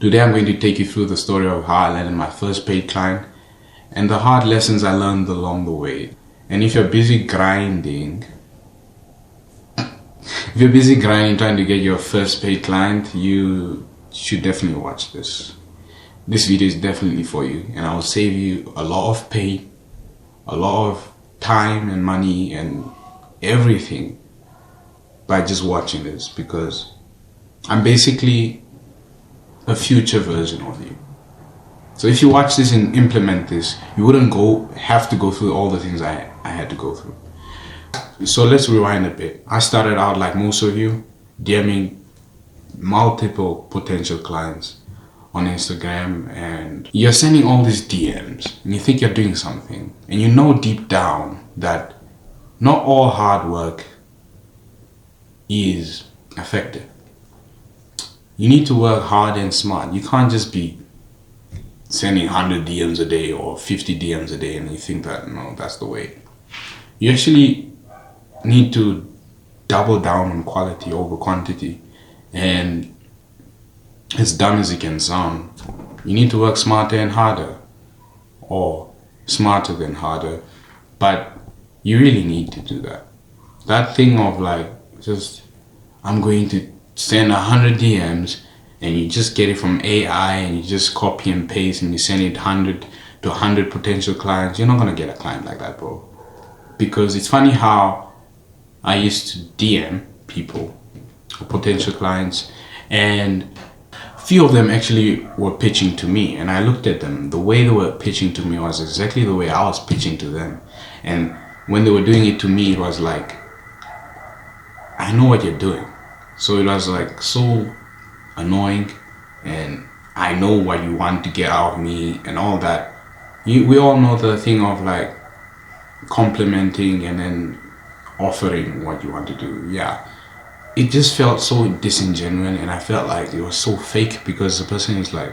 Today I'm going to take you through the story of how I landed my first paid client and the hard lessons I learned along the way. And if you're busy grinding trying to get your first paid client, you should definitely watch this. This video is definitely for you, and I will save you a lot of pain, a lot of time and money and everything by just watching this, because I'm basically a future version of you. So if you watch this and implement this, you wouldn't have to go through all the things I had to go through. So let's rewind a bit. I started out like most of you, DMing multiple potential clients on Instagram, and you're sending all these DMs and you think you're doing something, and you know deep down that not all hard work is effective. You need to work hard and smart. You can't just be sending 100 DMs a day or 50 DMs a day and you think that, no, that's the way. You actually need to double down on quality over quantity. And as dumb as it can sound, you need to work smarter and harder, or smarter than harder, but you really need to do that. That thing of like, just, I'm going to send 100 DMs and you just get it from AI and you just copy and paste and you send it 100 to 100 potential clients, you're not gonna get a client like that, bro. Because it's funny how I used to DM people, potential clients, and few of them actually were pitching to me, and I looked at them. The way they were pitching to me was exactly the way I was pitching to them. And when they were doing it to me, it was like, I know what you're doing. So it was like so annoying, and I know what you want to get out of me and all that. We all know the thing of like complimenting and then offering what you want to do. Yeah, it just felt so disingenuous, and I felt like it was so fake, because the person is like,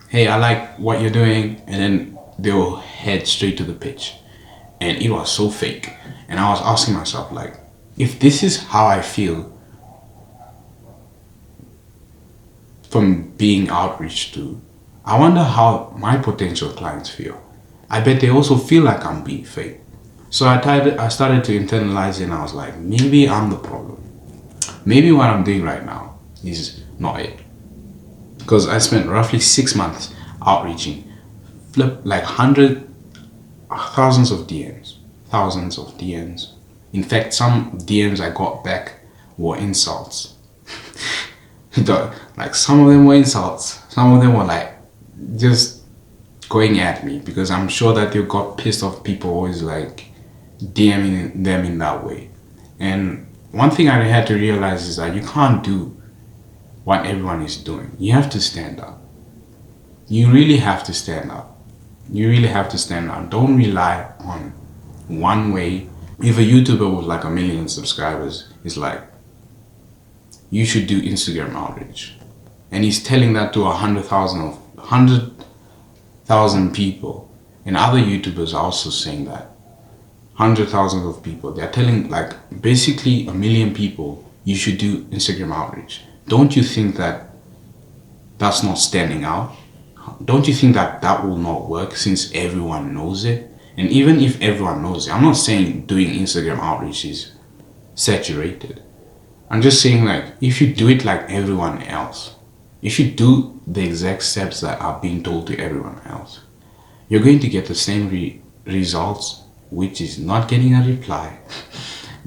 hey, I like what you're doing, and then they'll head straight to the pitch, and it was so fake. And I was asking myself, like, if this is how I feel from being outreached to, I wonder how my potential clients feel. I bet they also feel like I'm being fake. So I started to internalize it, and I was like, maybe I'm the problem. Maybe what I'm doing right now is not it. Because I spent roughly 6 months outreaching, like thousands of DMs. In fact, some DMs I got back were insults. Like some of them were insults. Some of them were like just going at me, because I'm sure that they got pissed off people always like DMing them in that way. And one thing I had to realize is that you can't do what everyone is doing. You have to stand up. You really have to stand up. Don't rely on one way. If a YouTuber with like 1 million subscribers is like, you should do Instagram outreach, and he's telling that to 100,000 people, and other YouTubers are also saying that, 100,000 of people, they're telling like basically 1 million people, you should do Instagram outreach. Don't you think that that's not standing out? Don't you think that that will not work, since everyone knows it? And even if everyone knows it, I'm not saying doing Instagram outreach is saturated. I'm just saying, like, if you do it like everyone else, if you do the exact steps that are being told to everyone else, you're going to get the same results, which is not getting a reply,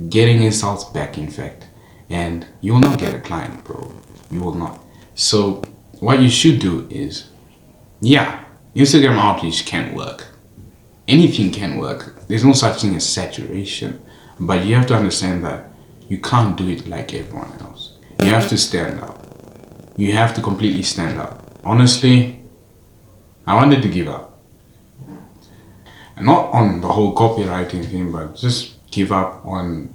getting insults back, in fact, and you will not get a client, bro. You will not. So what you should do is, yeah, Instagram outreach can work. Anything can work. There's no such thing as saturation, but you have to understand that you can't do it like everyone else. You have to stand up. You have to completely stand up. Honestly, I wanted to give up. Not on the whole copywriting thing, but just give up on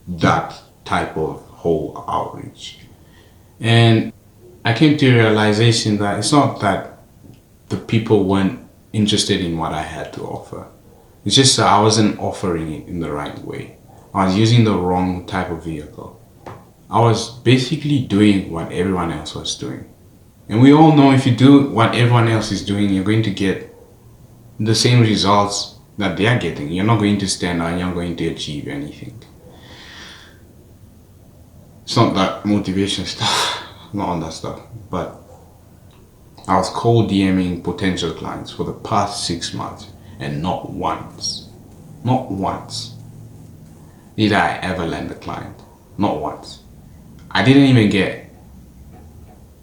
that type of whole outreach. And I came to a realization that it's not that the people weren't interested in what I had to offer. It's just that I wasn't offering it in the right way. I was using the wrong type of vehicle. I was basically doing what everyone else was doing. And we all know if you do what everyone else is doing, you're going to get the same results that they are getting. You're not going to stand out, you're not going to achieve anything. It's not that motivation stuff, not on that stuff. But I was cold DMing potential clients for the past 6 months, and not once did I ever land a client. Not once. I didn't even get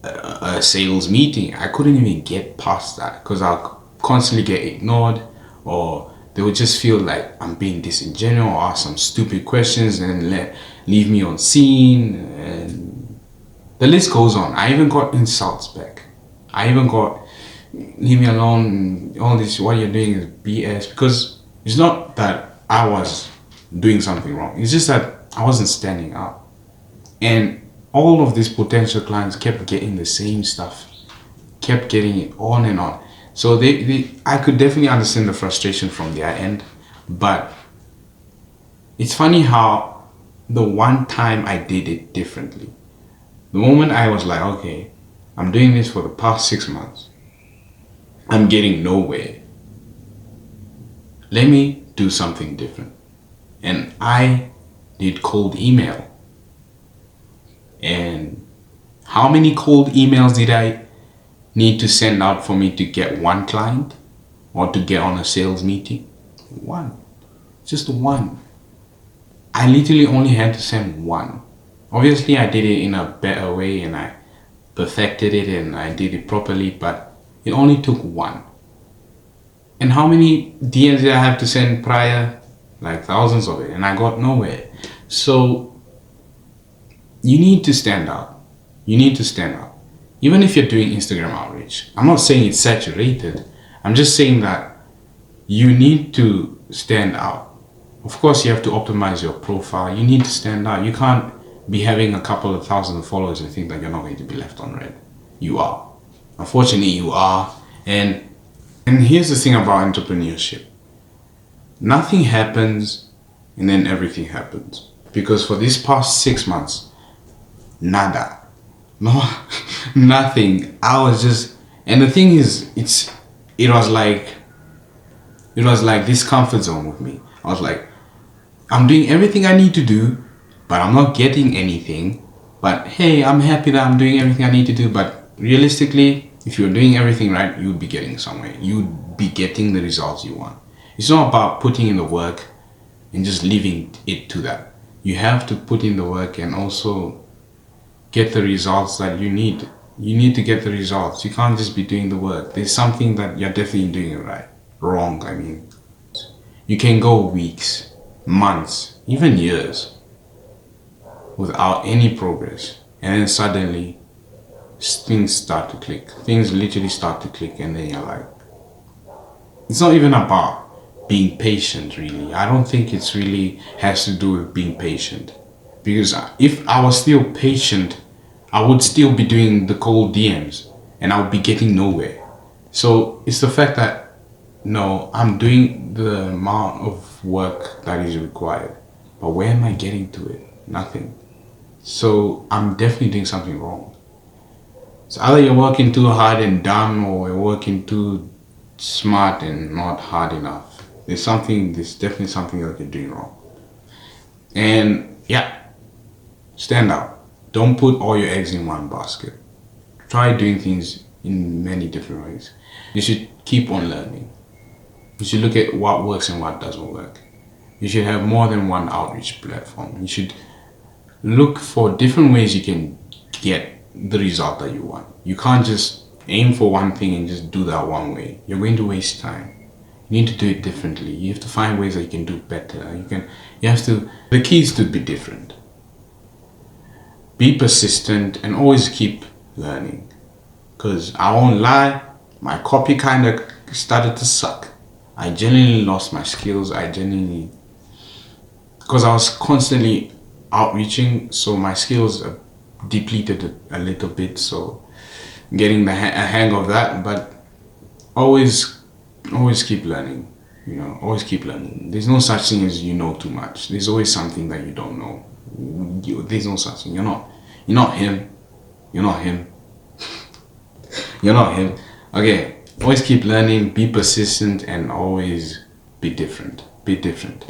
a sales meeting. I couldn't even get past that because I'll constantly get ignored, or they would just feel like I'm being disingenuous or ask some stupid questions and leave me on scene, and the list goes on. I even got insults back. I even got, leave me alone, all this, what you're doing is BS. Because it's not that I was doing something wrong, it's just that I wasn't standing out. And all of these potential clients kept getting the same stuff, kept getting it on and on. So I could definitely understand the frustration from their end. But it's funny how the one time I did it differently, the moment I was like, okay, I'm doing this for the past 6 months, I'm getting nowhere, let me do something different. And I did cold email. And how many cold emails did I need to send out for me to get one client or to get on a sales meeting? One. Just one. I literally only had to send one. Obviously I did it in a better way and I perfected it and I did it properly, but it only took one. And how many DMs did I have to send prior? Like thousands of it, and I got nowhere. So you need to stand out. You need to stand out. Even if you're doing Instagram outreach. I'm not saying it's saturated. I'm just saying that you need to stand out. Of course, you have to optimize your profile. You need to stand out. You can't be having a couple of thousand followers and think that you're not going to be left on red. You are. Unfortunately, you are. And here's the thing about entrepreneurship. Nothing happens and then everything happens. Because for these past 6 months, nada. No, nothing. I was just, and the thing is, it was like this comfort zone with me. I was like, I'm doing everything I need to do, but I'm not getting anything. But hey, I'm happy that I'm doing everything I need to do. But realistically, if you're doing everything right, you would be getting somewhere. You would be getting the results you want. It's not about putting in the work and just leaving it to that. You have to put in the work and also get the results that you need. You need to get the results. You can't just be doing the work. There's something that you're definitely doing it right. Wrong, I mean. You can go weeks, months, even years without any progress. And then suddenly things start to click. Things literally start to click and then you're like, it's not even about being patient, really. I don't think it's really has to do with being patient. Because if I was still patient, I would still be doing the cold DMs and I would be getting nowhere. So it's the fact that, no, I'm doing the amount of work that is required. But where am I getting to it? Nothing. So I'm definitely doing something wrong. So either you're working too hard and dumb, or you're working too smart and not hard enough. There's definitely something that you're doing wrong. And yeah, stand out. Don't put all your eggs in one basket. Try doing things in many different ways. You should keep on learning. You should look at what works and what doesn't work. You should have more than one outreach platform. You should look for different ways you can get the result that you want. You can't just aim for one thing and just do that one way. You're going to waste time. You need to do it differently. You have to find ways that you can do better. The key is to be different. Be persistent and always keep learning. Because I won't lie, my copy kind of started to suck. I genuinely lost my skills. Because I was constantly outreaching, so my skills depleted a little bit. So getting a hang of that, but always keep learning. Always keep learning. There's no such thing as you know too much. There's always something that you don't know. There's no such thing. You're not him. You're not him. You're not him. Okay, always keep learning, be persistent, and always be different. Be different.